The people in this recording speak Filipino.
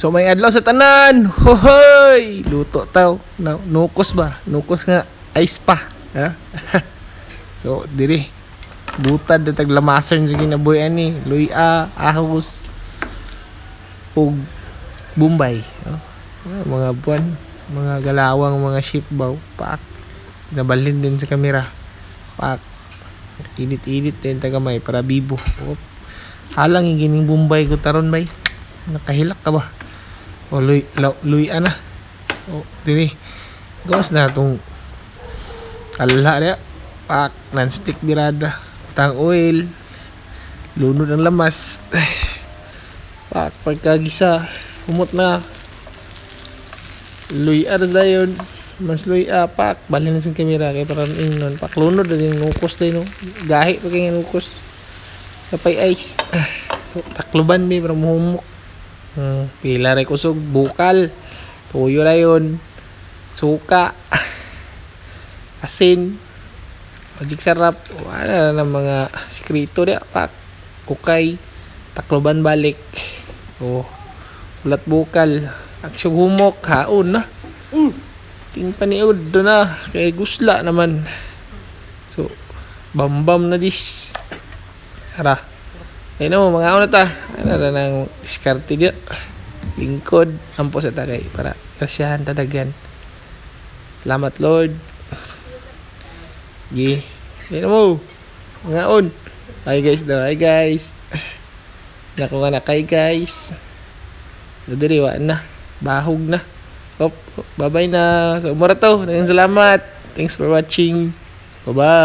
So may adlaw sa tanan. Hohoy! Luto taw. Nukos ba? Nukos nga ice pa. Ha? So diri butad na taglamasan sa kinabuhi ani. Luya, ahos, ug Bombay. Mga buwan, mga galawang, mga ship baw. Pak. Nabalhin din sa kamera. Pak. Init-init din tagamay para bibo. Halang yung gining Bombay ko taron bay. Nakahilak ka ba? O luya na. So diri gawas na itong kalala niya. Pak, non-stick birada, tang oil, lunod ang lamas. Pak, pagkagisa humot na luya na dayon. Mas luya, pak, bali na sa kamera kay parang ingnon. Pak, lunod na yung nukos dayon, no? Gahi pa kaya nukos kapay ice. So takluban may parang humok. Pila rin kusog, bukal, tuyo na yun, suka, asin, magic sarap. Wala na ng mga sikrito niya. Pak, ukay, takloban balik. Ulat bukal, aksyong humok, haon na. Ting paniod doon na, kay gusla naman. So bambam na dis. Tara, ayun mo, mga una ta. Ano na nang diskarte niya. Lingkod, ampo sa tagay para kasyahan tadagan. Salamat Lord. Ayun mo, mga on. Hi guys daw, hi guys. Naku nga na kay guys. Nadiriwa na, bahog na. Bye bye na. So, mura to. Salamat. Thanks for watching. Bye bye.